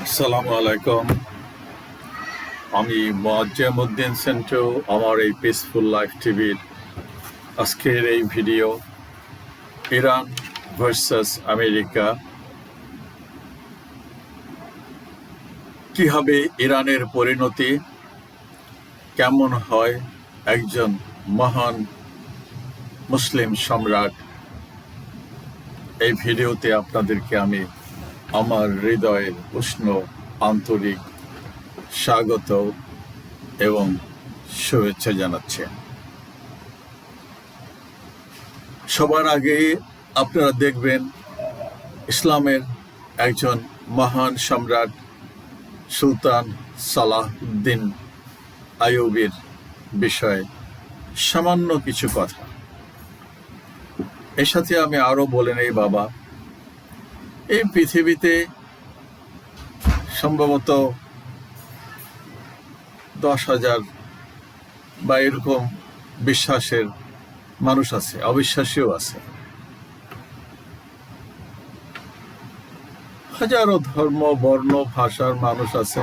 আসসালামু আলাইকুম। আমি মোয়াজ্জেমউদ্দিন সেন্টু। আমার এই পিসফুল লাইফ টিভির আজকের এই ভিডিও ইরান ভার্সাস আমেরিকা, কি হবে ইরানের পরিণতি, কেমন হয় একজন মহান মুসলিম সম্রাট। এই ভিডিওতে আপনাদেরকে আমি আমার হৃদয়ের উষ্ণ আন্তরিক স্বাগত এবং শুভেচ্ছা জানাচ্ছি। সবার আগে আপনারা দেখবেন ইসলামের একজন মহান সম্রাট সুলতান সালাহউদ্দিন আইয়ুবীর বিষয়ে সামান্য কিছু কথা। এর সাথে আমি আরো বলে নেই বাবা, এই পৃথিবীতে সম্ভবত 10,000 বা এরকম বিশ্বাসের মানুষ আছে, অবিশ্বাসীও আছে। হাজারো ধর্ম, বর্ণ, ভাষার মানুষ আছে।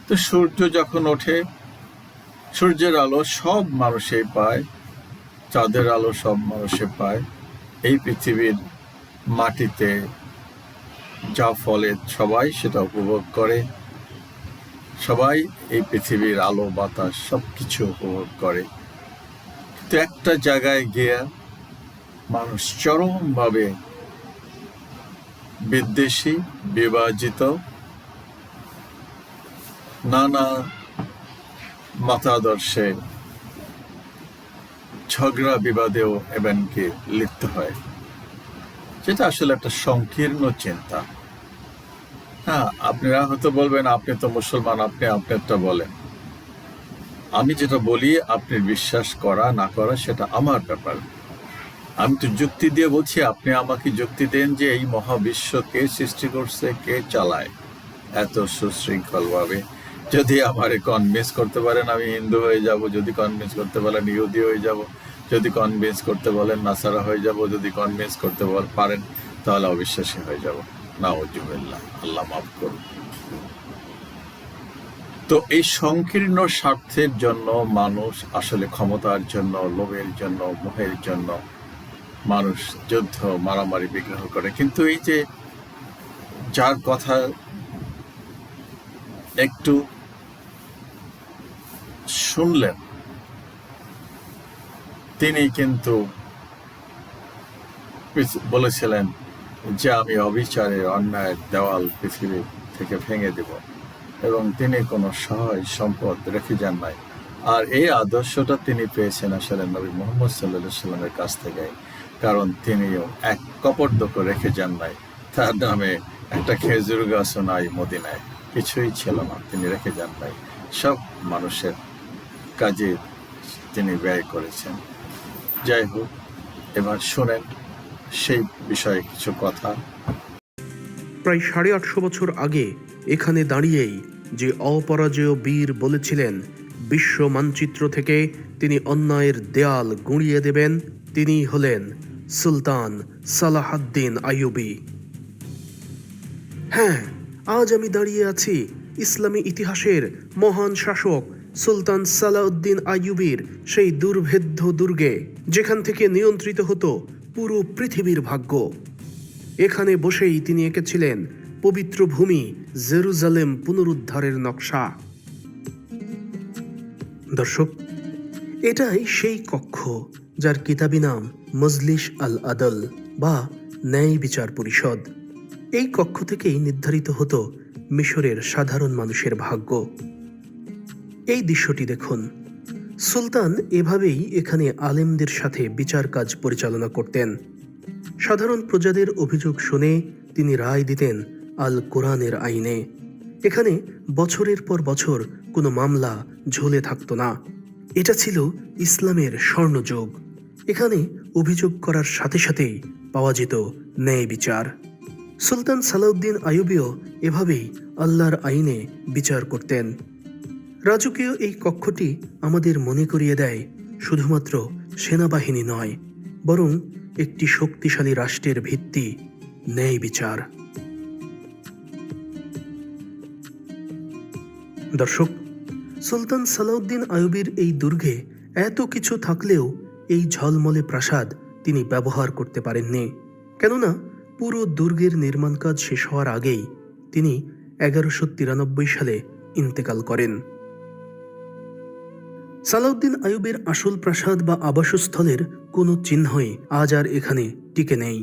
তো সূর্য যখন ওঠে, সূর্যের আলো সব মানুষই পায়, চাঁদের আলো সব মানুষে পায়। এই পৃথিবীর মাটিতে যা ফলে সবাই সেটা উপভোগ করে, সবাই এই পৃথিবীর আলো বাতাস সবকিছু উপভোগ করে। কিন্তু একটা জায়গায় গিয়ে মানুষ চরমভাবে বিদ্বেষী, বিভাজিত, নানা মতাদর্শে ঝগড়া বিবাদেও এমনকি লিপ্ত হয়, যেটা আসলে একটা সংকীর্ণ চিন্তা। হ্যাঁ, আপনারা হয়তো বলবেন আপনি তো মুসলমান, আপনি আপনারটা বলেন। আমি যেটা বলি আপনি বিশ্বাস করা না করা সেটা আমার ব্যাপার। আমি তো যুক্তি দিয়ে বলছি, আপনি আমাকে যুক্তি দেন যে এই মহাবিশ্ব কে সৃষ্টি করছে, কে চালায় এত সুশৃঙ্খল ভাবে। যদি আমারে কনভিন্স করতে পারেন আমি হিন্দু হয়ে যাব, যদি কনভিন্স করতে বলেন ইহুদি হয়ে যাব, যদি কনভিন্স করতে বলেন নাসারা হয়ে যাব, যদি কনভিন্স করতে পারেন তাহলে অবিশ্বাসী হয়ে যাব। নাউজুবিল্লাহ, আল্লাহ মাফ করুন। তো এই সংকীর্ণ স্বার্থের জন্য মানুষ আসলে ক্ষমতার জন্য, লোভের জন্য, মোহের জন্য মানুষ যুদ্ধ, মারামারি, বিগ্রহ করে। কিন্তু এই যে যার কথা একটু শুনলেন, তিনি কিন্তু বলেছিলেন যে আমি অবিচারের, অন্যায়ের দেওয়াল পৃথিবী থেকে ভেঙে দেব, এবং তিনি কোনো সহায় সম্পদ রেখে যান নাই। আর এই আদর্শটা তিনি পেয়েছেন আসলে নবী মুহাম্মদ সাল্লাল্লাহু আলাইহি সাল্লামের কাছ থেকে, কারণ তিনিও এক কপর্দক রেখে যান নাই। তার নামে একটা খেজুর গাছও নাই মদিনায়, কিছুই ছিল না, তিনি রেখে যান নাই। সব মানুষের কাজে তিনি ব্যয় করেছেন। যাই হোক, এবার শোনেন সেই বিষয়ে কিছু কথা। প্রায় 850 বছর আগে এখানে দাঁড়িয়েই যে অপরাজেয় বীর বলেছিলেন বিশ্ব মানচিত্র থেকে তিনি অন্যায়ের দেয়াল গুঁড়িয়ে দেবেন, তিনি হলেন সুলতান সালাহউদ্দিন আইয়ুবী। হ্যাঁ, আজ আমি দাঁড়িয়ে আছি ইসলামী ইতিহাসের মহান শাসক সুলতান সালাহউদ্দিন আইয়ুবীর সেই দুর্ভেদ্য দুর্গে, যেখান থেকে নিয়ন্ত্রিত হতো পুরো পৃথিবীর ভাগ্য। এখানে বসেই তিনি এঁকেছিলেন পবিত্র ভূমি জেরুজালেম পুনরুদ্ধারের নকশা। দর্শক, এটাই সেই কক্ষ যার কিতাবি নাম মজলিস আল আদল বা ন্যায় বিচার পরিষদ। এই কক্ষ থেকেই নির্ধারিত হতো মিশরের সাধারণ মানুষের ভাগ্য। এই দৃশ্যটি দেখুন। সুলতান এভাবেই এখানে আলেমদের সাথে বিচার কাজ পরিচালনা করতেন। সাধারণ প্রজাদের অভিযোগ শুনে তিনি রায় দিতেন আল কোরআনের আইনে। এখানে বছরের পর বছর কোনো মামলা ঝুলে থাকতো না। এটা ছিল ইসলামের স্বর্ণযুগ। এখানে অভিযোগ করার সাথে সাথেই পাওয়া যেত ন্যায় বিচার। সুলতান সালাহউদ্দিন আইয়ুবীও এভাবেই আল্লাহর আইনে বিচার করতেন। রাজকীয় এই কক্ষটি আমাদের মনে করিয়ে দেয় শুধুমাত্র সেনাবাহিনী নয়, বরং একটি শক্তিশালী রাষ্ট্রের ভিত্তি ন্যায় বিচার। দর্শক, সুলতান সালাউদ্দিন আইয়ুবীর এই দুর্গে এত কিছু থাকলেও এই ঝলমলে প্রাসাদ তিনি ব্যবহার করতে পারেননি। কেননা পুরো দুর্গের নির্মাণ কাজ শেষ হওয়ার আগেই তিনি 1193 সালে ইন্তেকাল করেন। সালাউদ্দিন আইয়ুবের আসল প্রাসাদ বা আবাসস্থলের কোনো চিহ্নই আজ আর এখানে টিকে নেই।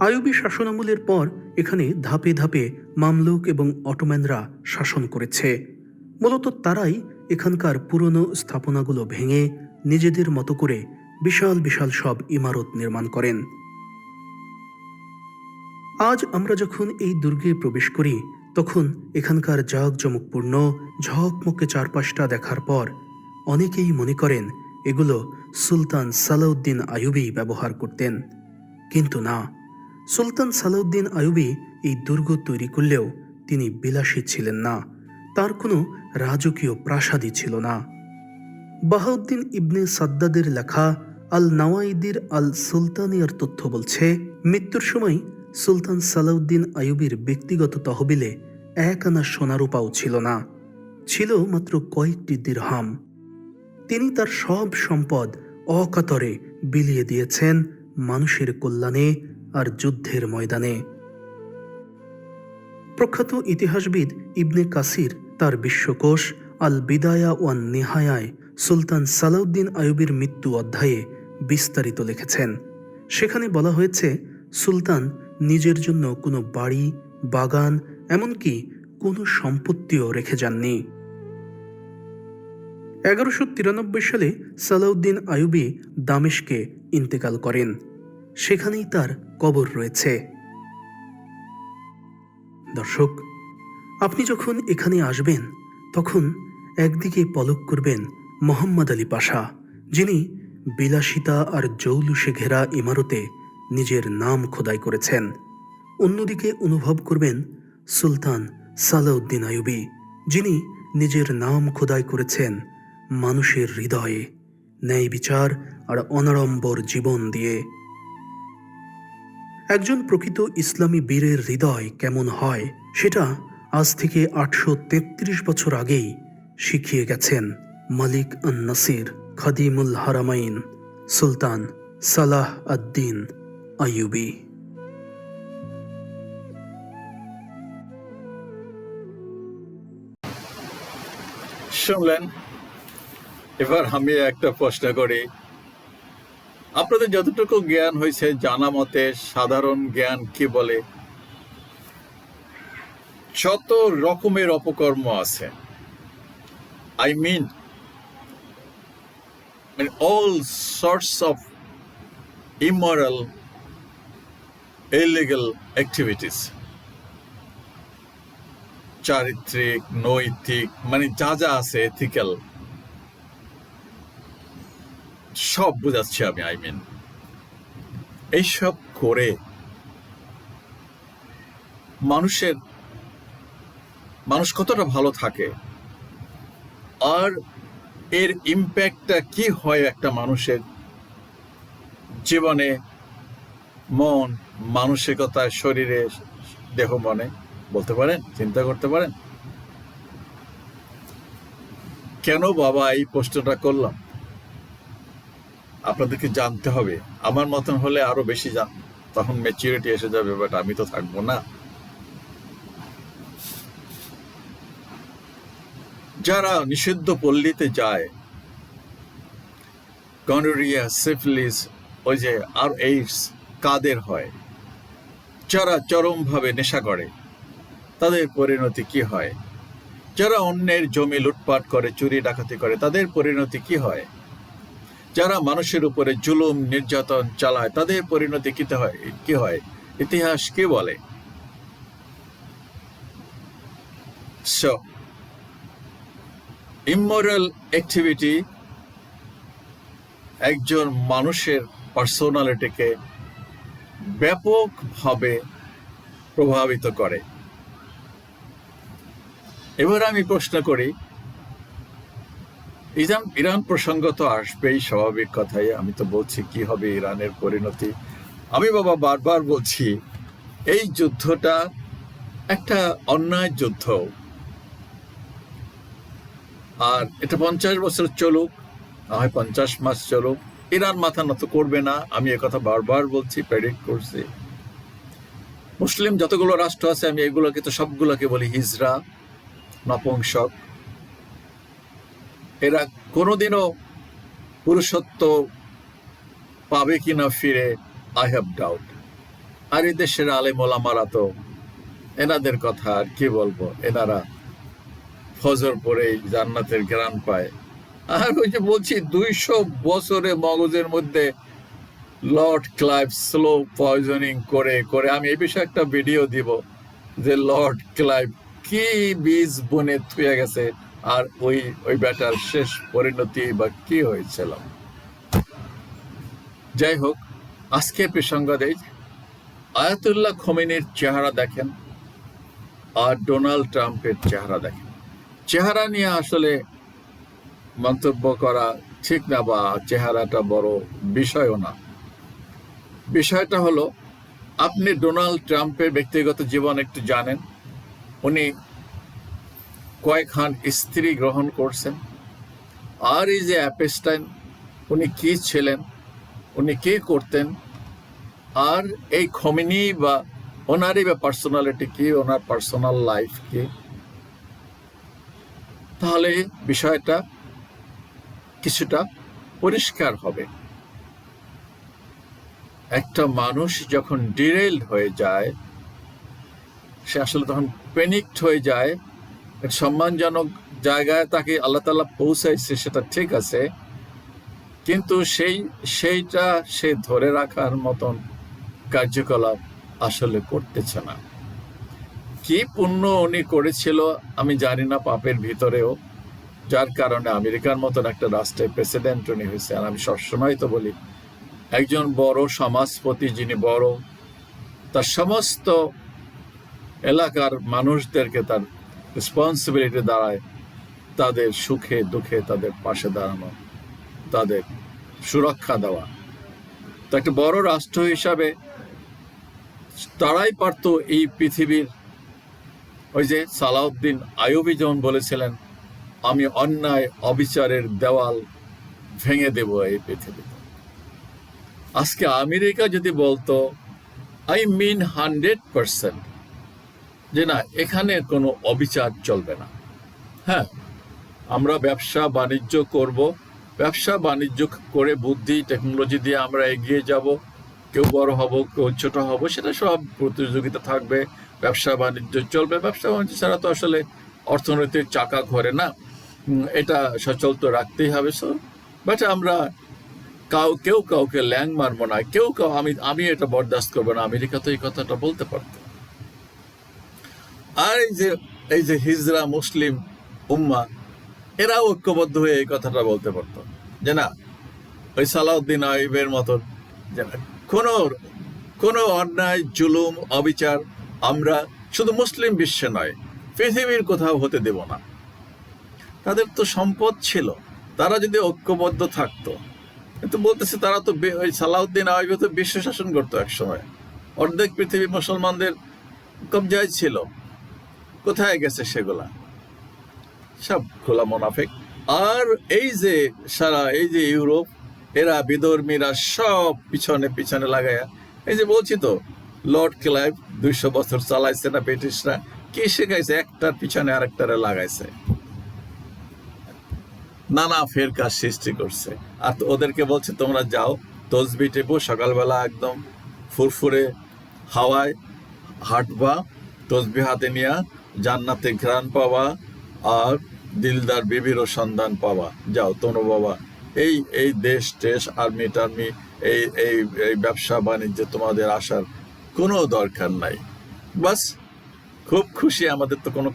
আইয়ুবী শাসনামলের পর এখানে ধাপে ধাপে মামলুক এবং অটোম্যানরা শাসন করেছে। মূলত তারাই এখানকার পুরনো স্থাপনাগুলো ভেঙে নিজেদের মতো করে বিশাল বিশাল সব ইমারত নির্মাণ করেন। আজ আমরা যখন এই দুর্গে প্রবেশ করি তখন এখানকার জাঁকজমকপূর্ণ ঝকমকে চারপাশটা দেখার পর অনেকেই মনে করেন এগুলো সুলতান সালাউদ্দিন আইয়ুবী ব্যবহার করতেন। কিন্তু না, সুলতান সালাউদ্দিন আইয়ুবী এই দুর্গ তৈরি করলেও তিনি বিলাসী ছিলেন না, তার কোনো রাজকীয় প্রাসাদই ছিল না। বাহাউদ্দিন ইবনে সাদ্দাদের লেখা আল নাওয়াইদির আল সুলতানিয়ার তথ্য বলছে, মৃত্যুর সময় সুলতান সালাউদ্দিন আইয়ুবীর ব্যক্তিগত তহবিলে 1 আনা সোনারূপাও ছিল না, ছিল মাত্র কয়েকটি দিরহাম। তিনি তার সব সম্পদ অকাতরে বিলিয়ে দিয়েছেন মানুষের কল্যাণে আর যুদ্ধের ময়দানে। প্রখ্যাত ইতিহাসবিদ ইবনে কাসির তার বিশ্বকোষ আল বিদায়া ওয়ান নিহায়ায় সুলতান সালাউদ্দিন আইয়ুবীর মৃত্যু অধ্যায়ে বিস্তারিত লিখেছেন। সেখানে বলা হয়েছে, সুলতান নিজের জন্য কোনো বাড়ি, বাগান, এমনকি কোনো সম্পত্তিও রেখে যাননি। 1193 সালে সালাউদ্দিন আইয়ুবী দামেস্কে ইন্তেকাল করেন। সেখানেই তার কবর রয়েছে। দর্শক, আপনি যখন এখানে আসবেন তখন একদিকে পলক করবেন মোহাম্মদ আলী পাশা, যিনি বিলাসিতা আর জৌলুসে ঘেরা ইমারতে নিজের নাম খোদাই করেছেন। অন্যদিকে অনুভব করবেন সুলতান সালাউদ্দিন আইয়ুবী, যিনি নিজের নাম খোদাই করেছেন মানুষের হৃদয়ে, ন্যায় বিচার আর অনাড়ম্বর জীবন দিয়ে। একজন প্রকৃত ইসলামী বীরের হৃদয় কেমন হয় সেটা আজ থেকে 833 বছর আগেই শিখিয়ে গেছেন মালিক আন নাসির খাদিমুল হারামাইন সুলতান সালাহ আদ-দ্বীন আইয়ুবী। শুনলেন? এবার আমি একটা প্রশ্ন করি, আপনাদের যতটুকু জ্ঞান হয়েছে জানা মতে সাধারণ জ্ঞান কি বলে? যত রকমের অপকর্ম আছে, I mean all sorts of immoral, illegal activities, চারিত্রিক, নৈতিক, যা যা আছে এথিক্যাল, সব বোঝাচ্ছি আমি। এইসব করে মানুষ কতটা ভালো থাকে আর এর ইম্প্যাক্টটা কি হয় একটা মানুষের জীবনে, মন, মানসিকতায়, শরীরে, দেহ, মনে, বলতে পারেন? চিন্তা করতে পারেন? কেন বাবা এই প্রশ্নটা করলাম? আপনাদেরকে জানতে হবে। আমার মতন হলে আরো বেশি তখন ম্যাচুরিটি এসে যাবে, বাট আমি তো থাকবো না। যারা নিষিদ্ধ পল্লীতে যায়, গনোরিয়া, সিফিলিস, ওই যে আর এইডস কাদের হয়, যারা চরমভাবে নেশা করে তাদের পরিণতি কি হয়, যারা অন্যের জমি লুটপাট করে, চুরি ডাকাতি করে, তাদের পরিণতি কি হয়, যারা মানুষের উপরে জুলুম নির্যাতন চালায় তাদের পরিণতি কি হয়, ইতিহাস কি বলে? সো ইমোরাল অ্যাক্টিভিটি একজন মানুষের পার্সোনালিটিকে ব্যাপকভাবে প্রভাবিত করে। এবার আমি প্রশ্ন করি, ইরান প্রসঙ্গ তো আসবেই, স্বাভাবিক কথাই। আমি তো বলছি কি হবে ইরানের পরিণতি। আমি বাবা বারবার বলছি, এই যুদ্ধটা একটা অন্যায় যুদ্ধ, আর এটা 50 বছর চলুক, না হয় 50 মাস চলুক, ইরান মাথা নত করবে না। আমি একথা বারবার বলছি, প্রেডিক্ট করছি। মুসলিম যতগুলো রাষ্ট্র আছে আমি এগুলোকে তো সবগুলোকে বলি হিজড়া, নপুংসক। এরা কোনোদিনও পুরুষত্ব পাবে কিনা ফিরে, আই হ্যাভ ডাউট। আর এই দেশের আলেম ওলামারা তো এনাদের কথা আর কি বলবো, এনারা ফজর পরেই জান্নাতের ঘ্রাণ পায়। আর ওই যে বলছি 200 বছরে মগজের মধ্যে লর্ড ক্লাইভ স্লো পয়জনিং করে করে, আমি এই বিষয়ে একটা ভিডিও দিব যে লর্ড ক্লাইভ কি বীজ বনে থুয়ে গেছে আর ওই ব্যাটার শেষ পরিণতি বা কি হয়েছিল। যাই হোক, আজকে প্রসঙ্গ দেই, আয়াতুল্লাহ খোমেনির চেহারা দেখেন আর ডোনাল্ড ট্রাম্পের চেহারা দেখেন। চেহারা নিয়ে আসলে মন্তব্য করা ঠিক না, বা চেহারাটা বড় বিষয়ও না। বিষয়টা হলো, আপনি ডোনাল্ড ট্রাম্পের ব্যক্তিগত জীবন একটু জানেন। উনি কয়েকখান স্ত্রী গ্রহণ করছেন। আর এই যে অ্যাপস্টাইন, উনি কি ছিলেন, উনি কি করতেন, আর এই খোমেনি বা ওনারই বা পার্সোনালিটি কি, ওনার পার্সোনাল লাইফ কি, তাহলে বিষয়টা কিছুটা পরিষ্কার হবে। একটা মানুষ যখন ডিরেইলড হয়ে যায়, সে আসলে তখন প্যানিকড হয়ে যায়। সম্মানজনক জায়গায় তাকে আল্লাহ তাআলা পৌঁছাইছে, সেটা ঠিক আছে, কিন্তু সেইটা সে ধরে রাখার মতন কার্যকলাপ আসলে করতেছে না। কি পুণ্য উনি করেছিল আমি জানি না, পাপের ভিতরেও, যার কারণে আমেরিকার মতন একটা রাষ্ট্রের প্রেসিডেন্ট উনি হয়েছে। আর আমি সবসময় তো বলি, একজন বড় সমাজপতি যিনি বড়, তার সমস্ত এলাকার মানুষদেরকে তার রেসপন্সিবিলিটি দাঁড়ায় তাদের সুখে দুঃখে তাদের পাশে দাঁড়ানো, তাদের সুরক্ষা দেওয়া। তো একটা বড় রাষ্ট্র হিসাবে তারাই পারতো এই পৃথিবীর, ওই যে সালাউদ্দিন আইয়ুবী যেমন বলেছিলেন, আমি অন্যায় অবিচারের দেওয়াল ভেঙে দেব এই পৃথিবীতে। আজকে আমেরিকা যদি বলতো, আই মিন 100%, যে না, এখানে কোনো অবিচার চলবে না, হ্যাঁ, আমরা ব্যবসা বাণিজ্য করব, ব্যবসা বাণিজ্য করে বুদ্ধি টেকনোলজি দিয়ে আমরা এগিয়ে যাব, কেউ বড় হব কেউ ছোট হব, সেটা সব প্রতিযোগিতা থাকবে, ব্যবসা বাণিজ্য চলবে। ব্যবসা বাণিজ্য ছাড়া তো আসলে অর্থনীতির চাকা ঘোরে না, এটা সচল তো রাখতেই হবে। বাট আমরা কেউ কাউকে ল্যাং মারবো না, কেউ আমি এটা বরদাস্ত করবো না। আমেরিকা তো এই কথাটা বলতে পারতো। আর এই যে হিজরা মুসলিম উম্মা, এরা ঐক্যবদ্ধ হয়ে এই কথাটা বলতে পারতো যে না, ওই সালাউদ্দিন আইয়ুবের মতন যে কোনো অন্যায় জুলুম অবিচার আমরা শুধু মুসলিম বিশ্বে নয়, পৃথিবীর কোথাও হতে দেব না। তাদের তো সম্পদ ছিল, তারা যদি ঐক্যবদ্ধ থাকতো। কিন্তু বলতেছে তারা তো, ওই সালাউদ্দিন আইয়ুব তো বিশ্ব শাসন করতো এক সময়, অর্ধেক পৃথিবী মুসলমানদের কবজায় ছিল। কোথায় গেছে সেগুলা? সব খোলা মুনাফিক। আর এই যে ইউরোপ, এরা বিধর্মীরা সব পিছনে পিছনে লাগায়া, এই যে বলছি তো, লর্ড ক্লাইভ 200 বছর চালাইছে না ব্রিটিশরা, কি শেখাইছে? একটার পিছনে আরেকটারে লাগাইছে, নানা ফেরকা সৃষ্টি করছে। আর ওদেরকে বলছে তোমরা যাও তসবি টেপো, সকালবেলা একদম ফুরফুরে হাওয়ায় হাঁটবা, তসবি হাতে নিয়া জান্নাতে ঘ্রাণ পাওয়া আর দিলদার বিবিরও সন্ধান পাওয়া। যাও তোমরা বাবা, এই দেশ টেশ আর্মি টার্মি এই ব্যবসা বাণিজ্যে তোমাদের আসার কোনো দরকার নাই। বাস খুব খুশি, আমাদের তো কোনো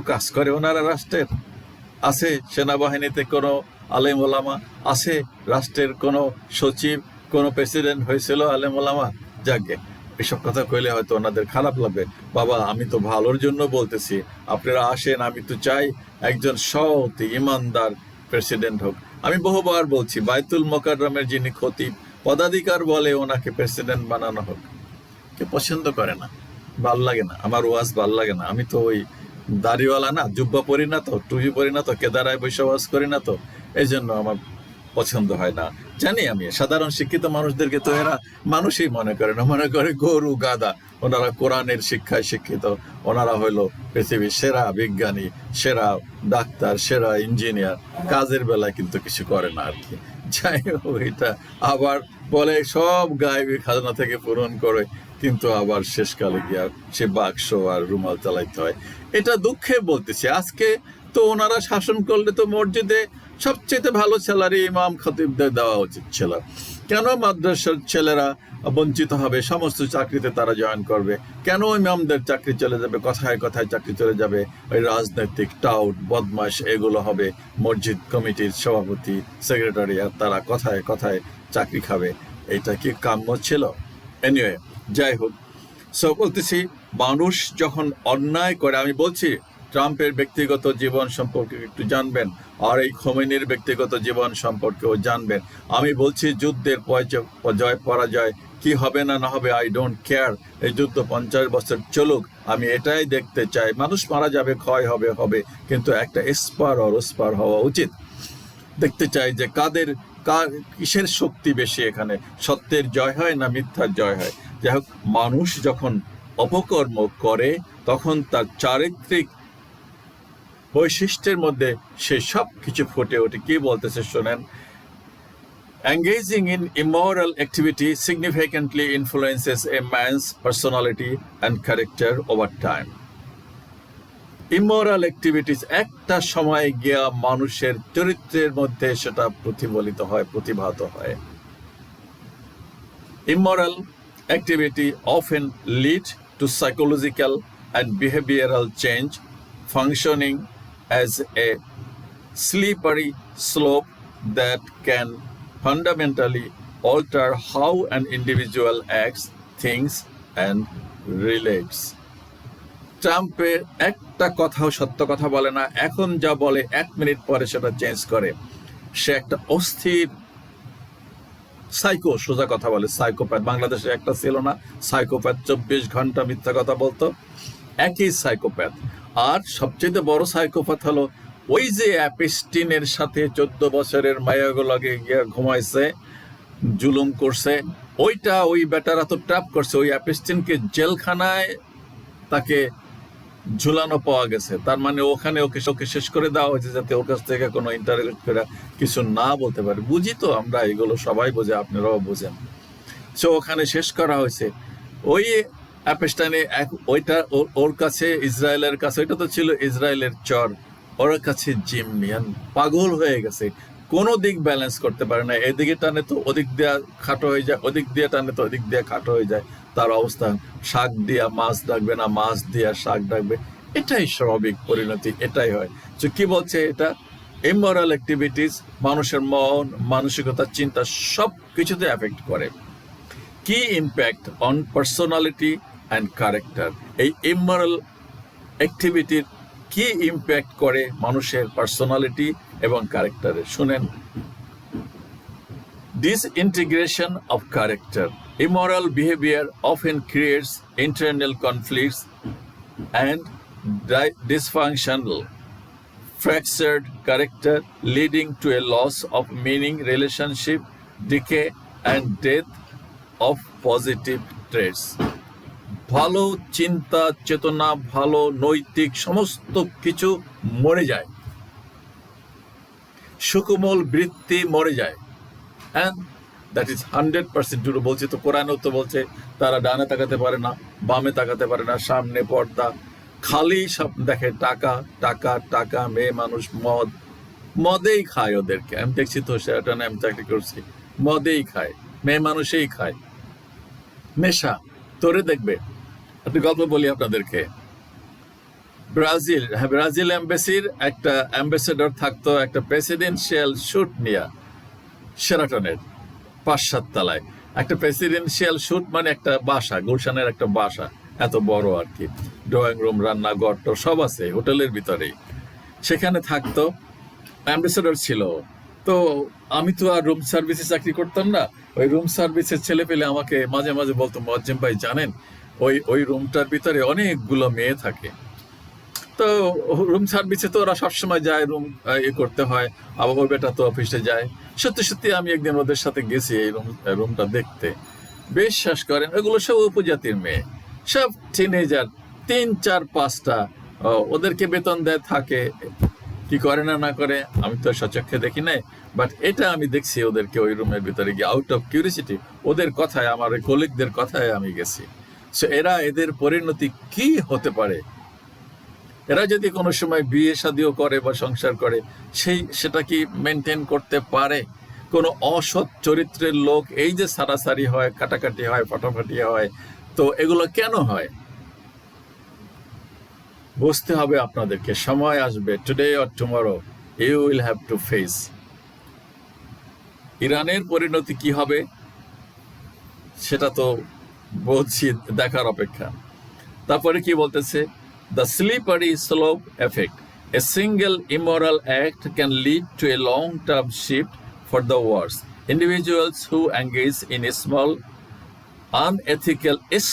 কাজ করে ওনারা রাষ্ট্রের? আছে সেনাবাহিনীতে কোনো আলেম ওলামা? আছে রাষ্ট্রের কোনো সচিব, কোনো প্রেসিডেন্ট হয়েছিল আলেম ওলামা? যাকে এসব কথা কইলে হয়তো ওনাদের খারাপ লাগবে। বাবা, আমি তো ভালোর জন্য বলতেছি, আপনারা আসেন, আমি তো চাই একজন সৎ ইমানদার প্রেসিডেন্ট হোক। আমি বহুবার বলছি, বাইতুল মোকাররমের যিনি খতিব, পদাধিকার বলে ওনাকে প্রেসিডেন্ট বানানো হোক। কে পছন্দ করে না? ভাল লাগে না, আমার ওয়াজ ভাল লাগে না। আমি তো ওই দাড়িওয়ালা না, জুব্বা পরি না তো, টুপি পরি না তো, কেদারায় বসবাস করি না তো, এই জন্য আমার পছন্দ হয় না। জানি আমি সাধারণ শিক্ষিত মানুষদেরকে তো এরা মানুষই মনে করে না, মনে করে গরু গাদা। ওনারা কোরআনের শিক্ষায় শিক্ষিত, ওনারা হইলো পৃথিবীর সেরা বিজ্ঞানী, সেরা ডাক্তার, সেরা ইঞ্জিনিয়ার, কাজের বেলায় কিন্তু কিছু করে না আর কি। যাই হোক, এটা আবার বলে সব গায়েবী খাজনা থেকে পূরণ করে, কিন্তু আবার শেষকালে গিয়ে সে বাক্স আর রুমাল চালাইতে হয়। এটা দুঃখে বলতেছি। আজকে তো ওনারা শাসন করলে তো মসজিদে সবচেয়ে ভালো স্যালারি ইমাম খতিবদের দেওয়া উচিত ছিল। কেন মাদ্রাসার ছেলেরা বঞ্চিত হবে? সমস্ত চাকরিতে তারা জয়েন করবে। কেন ইমামদের চাকরি চলে যাবে? কথায় কথায় চাকরি চলে যাবে। ওই রাজনৈতিক টাউট বদমাশ এগুলো হবে মসজিদ কমিটির সভাপতি, সেক্রেটারি, আর তারা কথায় কথায় চাকরি খাবে। এটা কি কাম্য ছিল? এনিওয়ে, যাই হোক, সো বলতেছি, মানুষ যখন অন্যায় করে, আমি বলছি ট্রাম্পের ব্যক্তিগত জীবন সম্পর্কে একটু জানবেন, আর এই খোমেনির ব্যক্তিগত জীবন সম্পর্কেও জানবেন। আমি বলছি যুদ্ধের জয় পরাজয় কি হবে না না হবে, আই ডোন্ট কেয়ার। এই যুদ্ধ 50 বছর চলুক, আমি এটাই দেখতে চাই। মানুষ মারা যাবে, ক্ষয় হবে হবে, কিন্তু একটা এসপার আর ওসপার হওয়া উচিত। দেখতে চাই যে কিসের শক্তি বেশি এখানে, সত্যের জয় হয় না মিথ্যার জয় হয়। যাই হোক, মানুষ যখন অপকর্ম করে তখন তার চারিত্রিক বৈশিষ্ট্যের মধ্যে সে সব কিছু ফুটে ওঠে। কি বলতেছে শোনেন, engaging in immoral activity significantly influences a man's personality and character over time. Immoral activities একটা সময় গিয়া মানুষের চরিত্রের মধ্যে সেটা প্রতিফলিত হয়, প্রতিভাত হয়। Immoral activity often lead to psychological and behavioral change, functioning as a slippery slope that can fundamentally alter how an individual acts, thinks, and relates. ট্রাম্পের একটা কথাও সত্য কথা বলে না। এখন যা বলে 1 মিনিট পরে সেটা চেঞ্জ করে। সে একটা অস্থির সাইকো, সোজা কথা বলে, সাইকোপ্যাথ। বাংলাদেশে একটা ছিল না সাইকোপ্যাথ, 24 ঘন্টা মিথ্যা কথা বলতো, একই সাইকোপ্যাথ। আর সবচেয়ে বড় সাইকোপ্যাথ হলো ওই যে অ্যাপেস্টিনের সাথে 14 বছরের মায়াগুলোকে গিয়ে ঘুমাইছে, জুলুম করছে, ওই বেটারা তো ট্র্যাপ করছে। ওই অ্যাপেস্টিনকে জেলখানায় তাকে ঝুলানো পাওয়া গেছে। তার মানে ওখানে ওকে শেষ করে দেওয়া হয়েছে, যাতে ওর কাছ থেকে কোনো ইন্টারোগেট করে কিছু না বলতে পারে। বুঝি তো আমরা, এগুলো সবাই বোঝে, আপনারাও বোঝেন। সো ওখানে শেষ করা হয়েছে। ওই অ্যাপেস্টাইনে ওইটা ওর কাছে, ইসরায়েলের কাছে, ওইটা তো ছিল ইসরায়েলের চর, ওর কাছে জিম্মিয়ান পাগল হয়ে গেছে। কোনো দিক ব্যালেন্স করতে পারে না। এদিকে টানে তো ওদিক দিয়ে খাটো হয়ে যায়, ওদিক দিয়ে টানে তো ওদিক দিয়ে খাটো হয়ে যায়। তার অবস্থা, শাক দিয়া মাছ ডাকবে না, মাছ দিয়া শাক ডাকবে। এটাই স্বাভাবিক পরিণতি, এটাই হয়। তো কি বলছে এটা? ইমোরাল অ্যাক্টিভিটিস মানুষের মন, মানসিকতা, চিন্তা সব কিছুতে এফেক্ট করে। কি impact on personality and character? এই ইমোরাল অ্যাক্টিভিটির কি ইম্প্যাক্ট করে মানুষের পার্সোনালিটি এবং ক্যারেক্টারে? শুনেন, disintegration of character. Immoral behavior often creates internal conflicts and dysfunctional, fractured character, leading to a loss of meaning, relationship, decay, and death of positive traits. ভালো চিন্তা চেতনা, ভালো নৈতিক সমস্ত কিছু মরে যায়, সুকোমল বৃত্তি মরে যায়। And that is 100% বলছে তো, কোরআনও তো বলছে তারা ডানে তাকাতে পারে না, বামে তাকাতে পারে না, সামনে পর্দা, খালি সব দেখে টাকা টাকা টাকা। মেয়ে মানুষ মদেই খায় ওদেরকে। আমি দেখছি তো, সেটা আমি চাকরি করছি, মদেই খায়, মেয়ে মানুষেই খায়, নেশা। তোরে দেখবে, একটা গল্প বলি আপনাদেরকে। ব্রাজিল এম্বাসির একটা অ্যাম্বাসেডর থাকতো একটা প্রেসিডেন্সিয়াল শুট নিয়ে শেরাটনের 5-7 তলায়। একটা প্রেসিডেন্সিয়াল শুট মানে একটা বাসা, গুলশানের একটা বাসা, এত বড় আর কি, ড্রয়িং রুম, রান্নাঘর সব আছে হোটেলের ভিতরেই। সেখানে থাকতো, অ্যাম্বাসেডর ছিল। তো আমি তো আর রুম সার্ভিসে চাকরি করতাম না। ওই রুম সার্ভিসের ছেলে পেলে আমাকে মাঝে মাঝে বলতো, মুয়াজ্জেম ভাই জানেন ওই রুমটার ভিতরে অনেকগুলো মেয়ে থাকে, তো রুম সার্ভিসে তো ওরা সবসময় যায়, রুম করতে হয়, আবার ওই বেটা তো অফিসে যায়। সত্যি সত্যি আমি একদিন ওদের সাথে গেছি এই রুমটা দেখতে। বিশ্বাস করেন ওগুলো সব উপজাতির মেয়ে, সব টিনেজার, 3, 4, 5টা। ওদেরকে বেতন দেয়, থাকে, কি করে না না করে আমি তো সচক্ষে দেখি নাই, বাট এটা আমি দেখছি ওদেরকে ওই রুমের ভিতরে গিয়ে, আউট অফ কিউরিসিটি, ওদের কথায়, আমার কলিগদের কথায় আমি গেছি। সো এদের পরিণতি কি হতে পারে? এরা যদি কোনো সময় বিয়ে শাদিও করে বা সংসার করে, সেটা কি মেনটেন করতে পারে? কোনো অসৎ চরিত্রের লোক এই যে সারাসারি হয়, কাটাকাটি হয়, ফাটাফাটি হয়, তো এগুলো কেন হয়? বুঝতে হবে আপনাদেরকে, সময় আসবে, today or tomorrow you will have to face. ইরানের পরিণতি কি হবে সেটা তো বলছি, দেখার অপেক্ষা। তারপরে কি বলতেছে? The slippery slope effect, a single immoral act can lead to a long term shift for the worse. Individuals who engage in a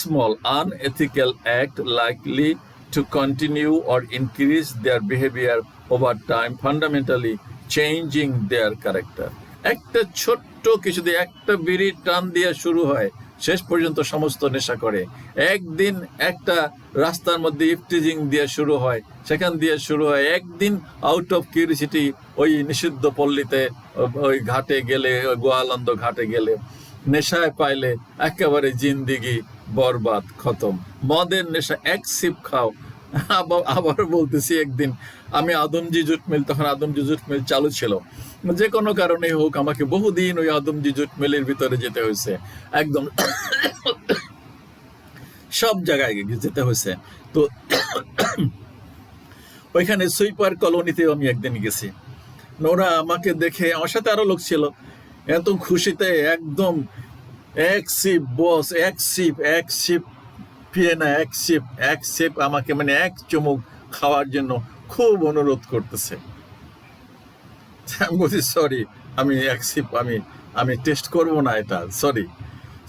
small unethical act likely to continue or increase their behavior over time, fundamentally changing their character. একটা ছোট্ট কিছু দিয়ে, একটা বিড়ি টান দিয়ে শুরু হয়, শেষ পর্যন্ত সমস্ত নেশা করে। একদিন একটা রাস্তার মধ্যে ইফটিজিং দিয়ে শুরু হয়, সেখান দিয়ে শুরু হয়। একদিন আউট অফ কিউরিসিটি ওই নিষিদ্ধ পল্লীতে, ওই ঘাটে গেলে, ওই গোয়ালন্দ ঘাটে গেলে, নেশায় পাইলে একেবারে জিন্দিগি বরবাদ, খতম। মদের নেশা, এক সিপ খাও। আবার বলতেছি, একদিন আমি আদমজি জুট মিল, তখন আদমজি জুট মিল চালু ছিল, যে কোনো কারণে হোক আমাকে বহুদিন ওই আদমজি জুট মিলের ভিতরে যেতে হয়েছে, একদম সব জায়গায় যেতে হয়েছে। তো ওইখানে সুইপার কলোনিতেও আমি একদিন গেছি। ওরা আমাকে দেখে, আমার সাথে আরো লোক ছিল, এত খুশিতে একদম এক সিপ বস, এক সিপ পিয়ে না, এক সিপ আমাকে, মানে এক চুমুক খাওয়ার জন্য খুব অনুরোধ করতেছে। আমি বলছি সরি, আমি এক সিপ আমি টেস্ট করব না এটা, সরি।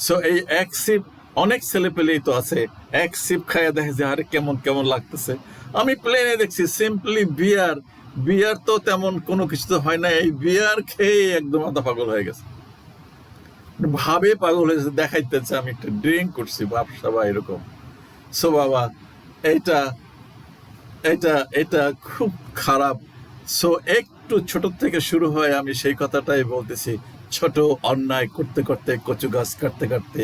সো এই এক সিপ, অনেক ছেলে পেলেই তো আছে, এক সিপ খাইয়া দেখে যে আরে কেমন কেমন লাগতেছে। আমি প্লেনে দেখছি সিম্পলি বিয়ার তো তেমন কোনো কিছু তো হয় না, এই বিয়ার খেয়ে একদম আধা পাগল হয়ে গেছে, ভাবে পাগল হয়েছে, দেখাইতেছে আমি একটা ড্রিঙ্ক করছি, বাপসা বা এরকম। সো বাবা, এটা এটা এটা খুব খারাপ। সো একটু ছোট থেকে শুরু হয়, আমি সেই কথাটাই বলতেছি, ছোট অন্যায় করতে করতে, কচু গাছ কাটতে কাটতে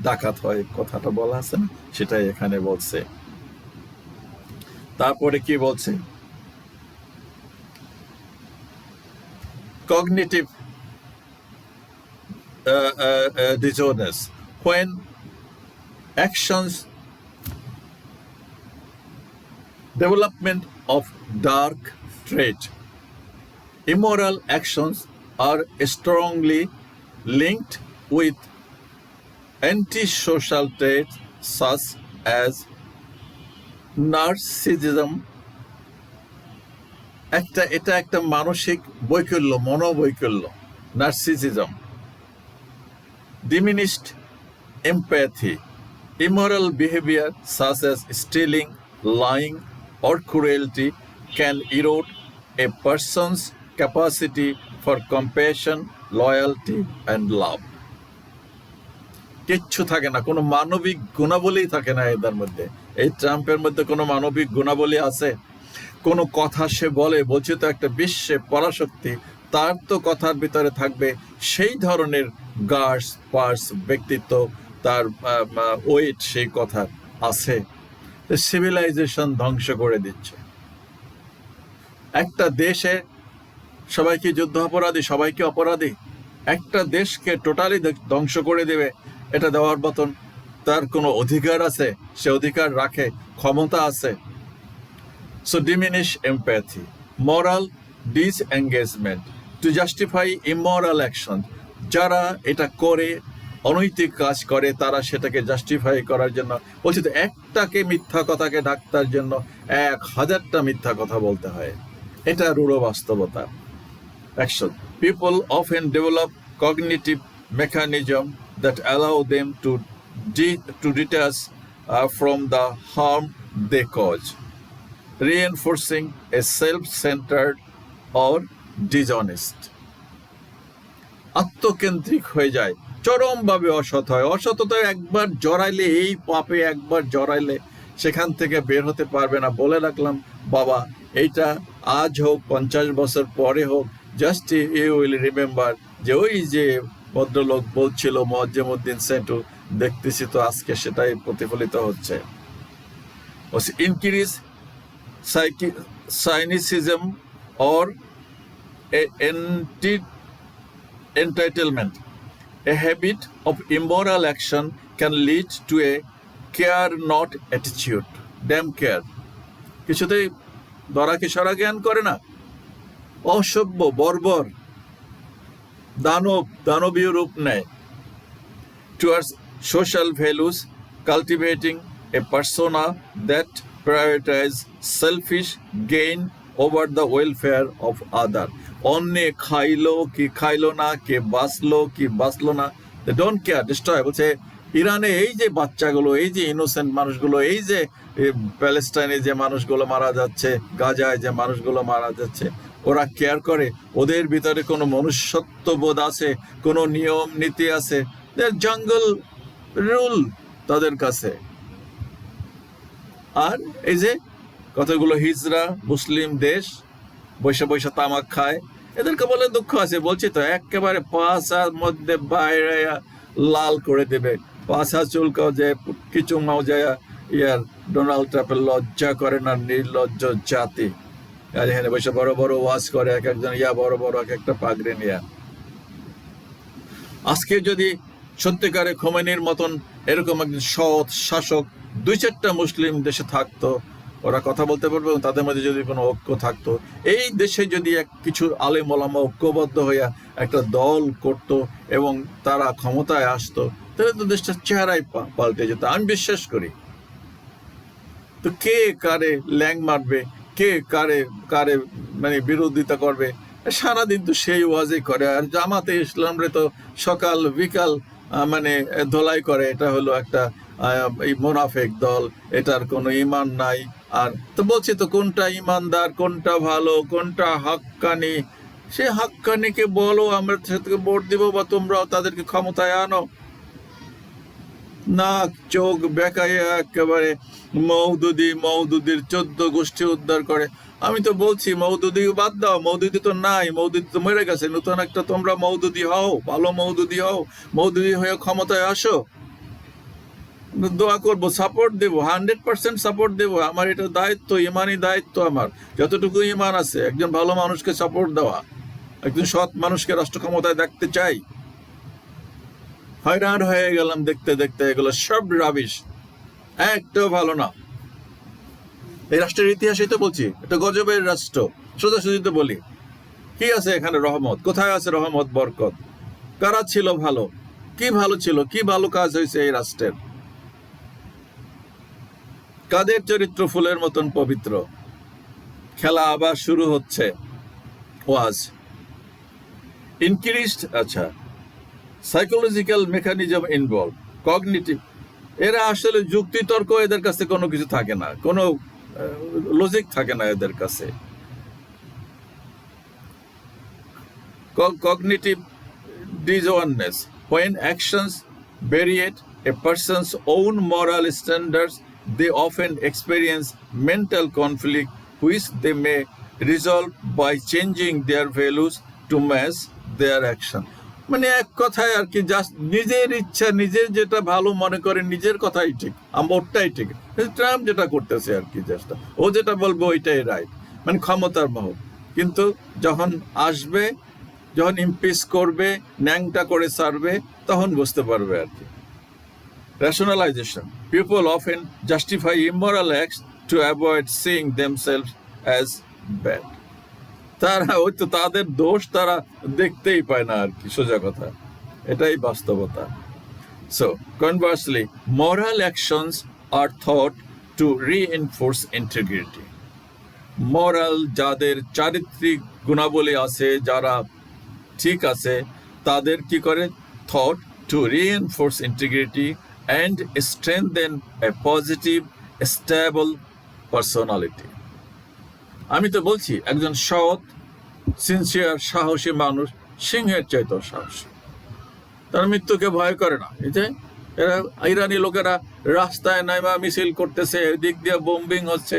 ডাকাত হয়, কথাটা বলা আছে না, সেটাই এখানে বলছে। তারপরে কি বলছে? Cognitive disorders, when actions, development of dark trait, immoral actions are strongly linked with antisocial traits such as narcissism. এটা একটা মানসিক বৈকল্য, মনোবৈকল্য, narcissism, diminished empathy, immoral behavior such as stealing, lying, or cruelty can erode a person's capacity for compassion, loyalty, and love. কিচ্ছু থাকে না, কোনো মানবিক গুণাবলী থাকে না এদের মধ্যে। এই ট্রাম্পের মধ্যে কোনো মানবিক গুণাবলী আছে? কোনো কথা সে বলছে তো একটা বিশ্বে পরাশক্তি, তার তো কথার ভিতরে থাকবে সেই ধরনের গার্স পার্স ব্যক্তিত্ব, তার ওয়েট সেই কথা আছে। সিভিলাইজেশন ধ্বংস করে দিচ্ছে একটা দেশে। সবাইকে যুদ্ধ অপরাধী, সবাইকে অপরাধী, একটা দেশকে টোটালি ধ্বংস করে দেবে, এটা দেওয়ার মতন তার কোনো অধিকার আছে? সে অধিকার রাখে, ক্ষমতা আছে? So diminish empathy, moral disengagement to justify immoral action. যারা এটা করে, অনৈতিক কাজ করে, তারা সেটাকে জাস্টিফাই করার জন্য বলছে, তো একটাকে মিথ্যা কথাকে ঢাকতার জন্য 1000টা মিথ্যা কথা বলতে হয়। এটা রূঢ় বাস্তবতা। Action. People often develop cognitive mechanism that allow them to detach from the harm they cause. reinforcing a self-centered or dishonest. আত্মকেন্দ্রিক হয়ে যায়, চরমভাবে অসৎ হয়। অসততায় একবার জড়াইলে, এই পাপে একবার জড়াইলে সেখান থেকে বের হতে পারবে না। বলে রাখলাম বাবা, এইটা আজ হোক 50 বছর পরে হোক, জাস্ট ইউ উইল রিমেম্বার যে ওই যে ভদ্রলোক বলছিল মোয়াজ্জেমউদ্দিন সেন্টু, দেখতেছি তো আজকে সেটাই প্রতিফলিত হচ্ছে। Increase cynicism or entitlement. A habit of immoral action can lead to a care not attitude. Damn care. কিছুতেই দরাকে সরা জ্ঞান করে না, অসভ্য, বর্বর, দানবীয় রূপ নেয়। Towards social values, cultivating a persona that prioritize selfish gain over the welfare of other. অন্যে খাইলো কি খাইলো না, কে বাঁচলো কি বাঁচলো না, they don't care, destroy. বলছে ইরানে এই যে বাচ্চাগুলো, এই যে ইনোসেন্ট মানুষগুলো, এই যে প্যালেস্টাইনে যে মানুষগুলো মারা যাচ্ছে, গাজায় যে মানুষগুলো মারা যাচ্ছে, ওরা কেয়ার করে? ওদের ভিতরে কোনো মনুষ্যত্ববোধ আছে, কোনো নিয়ম নীতি আছে? জঙ্গল রুল তাদের কাছে। আর এই যে কতগুলো হিজড়া মুসলিম দেশ বৈশা বৈশা তামাক খায়, এদেরকে বলে দুঃখ আছে। বলছি তো একেবারে পাশার মধ্যে বাইরে লাল করে দেবে, পাশা চুলকাও যায়, কিছু মাও যায়। ইয়ার ডোনাল্ড ট্রাম্পের লজ্জা করে না? নির্লজ্জ জাতি। আর এখানে বৈশা বড় বড় ওয়াজ করে, এক একজন বড় বড় এক একটা পাগড়ি নিয়ে। আজকে যদি সত্যিকারে খোমেনির মতন এরকম একজন সৎ শাসক 2-4টা মুসলিম দেশে থাকতো, ওরা কথা বলতে পারবে, এবং তাদের মধ্যে যদি কোনো ঐক্য থাকতো, এই দেশে যদি কিছু আলেম ওলামা ঐক্যবদ্ধ হইয়া একটা দল করত এবং তারা ক্ষমতায় আসতো, তাহলে তো দেশটার চেহারাই পাল্টে যেত, আমি বিশ্বাস করি। তো কে কারে ল্যাং মারবে, কে কারে কারে মানে বিরোধিতা করবে, সারাদিন তো সেই ওয়াজই করে। আর জামাতে ইসলামরে তো সকাল বিকাল মানে ধোলাই করে, এটা হলো একটা এই মুনাফিক দল, এটার কোনো ঈমান নাই। আর তো বলছি তো কোনটা ঈমানদার, কোনটা ভালো, কোনটা হাক্কানি, সে হাক্কানিকে বলো আমরা সেটাকে ভোট দিব, বা তোমরাও তাদেরকে ক্ষমতায় আনো। নাক চোখ বেকাইয়া একেবারে মওদুদির 14 গোষ্ঠী উদ্ধার করে। আমি তো বলছি মওদুদি বাদ দাও, মওদুদি তো নাই, মওদুদি তো মরে গেছে। নতুন একটা তোমরা মওদুদি হও, ভালো মওদুদি হও, মওদুদি হয়ে ক্ষমতায় আসো, দোয়া করবো, সাপোর্ট দেবো, 100% সাপোর্ট দেবো। আমার এটা দায়িত্ব, ইমানি দায়িত্ব আমার, যতটুকু ইমান আছে একজন ভালো মানুষকে সাপোর্ট দেওয়া, একজন সৎ মানুষকে রাষ্ট্র ক্ষমতায় দেখতে চাই। হয়রান হয়ে গেলাম দেখতে দেখতে, এগুলো সব রাবিশ, একটাও ভালো না। এই রাষ্ট্রের ইতিহাসই তো বলছি, এটা গজবের রাষ্ট্র। সোজাসুজি তো বলি, কি আছে এখানে রহমত? কোথায় আছে রহমত, বরকত? কারা ছিল ভালো? কি ভালো ছিল? কি ভালো কাজ হয়েছে এই রাষ্ট্রের? কাদের চরিত্র ফুলের মতন পবিত্র? খেলা আবার শুরু হচ্ছে। ওয়াজ ইনক্রিজড, আচ্ছা, সাইকোলজিক্যাল মেকানিজম ইনভলভ, কগনিটিভ। এরা আসলে যুক্তিতর্ক, এদের কাছে কোনো কিছু থাকে না, কোনো লজিক থাকে না এদের কাছে। Cognitive dissonance, when actions variate a person's own moral standards, they often experience mental conflict which they may resolve by changing their values to match their action. মানে এক কথায় আর কি, জাস্ট নিজের ইচ্ছা, নিজের যেটা ভালো মনে করে, নিজের কথাই ঠিক, ওটাই ঠিক। ট্রাম্প যেটা করতেছে আর কি, জাস্ট ও যেটা বলবে ওইটাই রাইট, মানে ক্ষমতার মোহ। কিন্তু যখন আসবে, যখন ইমপিচ করবে, ন্যাংটা করে ছাড়বে, তখন বুঝতে পারবে আর কি। Rationalization. People often justify immoral acts to avoid seeing themselves as bad. তারা ওই তো তাদের দোষ তারা দেখতেই পায় না আর কি, সোজা কথা, এটাই বাস্তবতা। So, conversely, moral actions are thought to reinforce integrity. Moral, যাদের চারিত্রিক গুণাবলী আছে, যারা ঠিক আছে, তাদের কি করে? Thought to reinforce integrity and strengthen a positive, stable personality. আমি তো বলছি একজন সৎ সিনসিয়ার সাহসী মানুষ সিংহের চাইতেও সাহসী, তারা মৃত্যুকে ভয় করে না। এই যে এরা ইরানি লোকেরা রাস্তায় নাইমা মিছিল করতেছে, এদিক দিয়ে বোম্বিং হচ্ছে,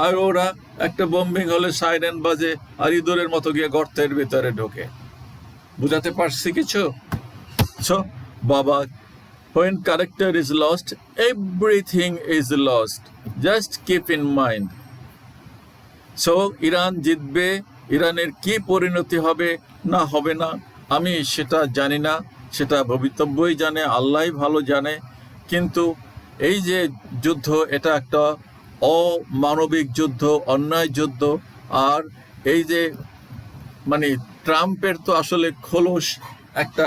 আর ওরা একটা বোম্বিং হলে সাইরেন বাজে আর ইঁদুরের মতো গিয়ে গর্তের ভিতরে ঢোকে। বুঝাতে পারছি কিছু? So, বাবা, when character is lost, everything is lost. Just keep in mind. So, Iran জিতবে, ইরানের কি পরিণতি হবে না হবে না আমি সেটা জানি না, সেটা ভবিতব্যই জানে, আল্লাহই ভালো জানে। কিন্তু এই যে যুদ্ধ, এটা একটা অমানবিক যুদ্ধ, অন্যায় যুদ্ধ। আর এই যে মানে ট্রাম্পের তো আসলে খোলস একটা,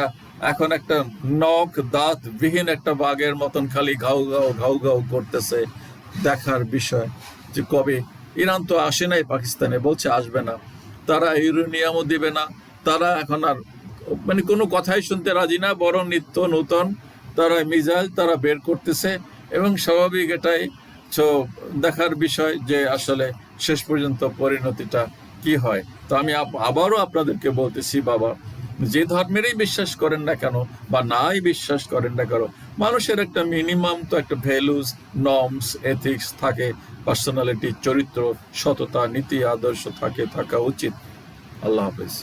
এখন একটা নখ দাঁত বিহীন একটা বাঘের মতন খালি ঘাউ ঘাউ ঘাউ ঘাউ করতেছে। দেখার বিষয় যে কবে, ইরান তো আসে নাই পাকিস্তানে, বলছে আসবে না, তারা ইউরেনিয়ামও দিবে না, তারা এখন আর মানে কোনো কথাই শুনতে রাজি না, বরং নিত্য নূতন তারা মিসাইল তারা বের করতেছে। এবং স্বাভাবিক এটাই দেখার বিষয় যে আসলে শেষ পর্যন্ত পরিণতিটা কি হয়। তো আমি আবারও আপনাদেরকে বলতেছি, বাবা, যে ধর্মেরই বিশ্বাস করেন না কেন বা নাই বিশ্বাস করেন না কেন, মানুষের একটা মিনিমাম তো একটা ভ্যালুস, নর্মস, এথিক্স থাকে, পার্সোনালিটি, চরিত্র, সততা, নীতি, আদর্শ থাকা উচিত। আল্লাহ হাফেজ।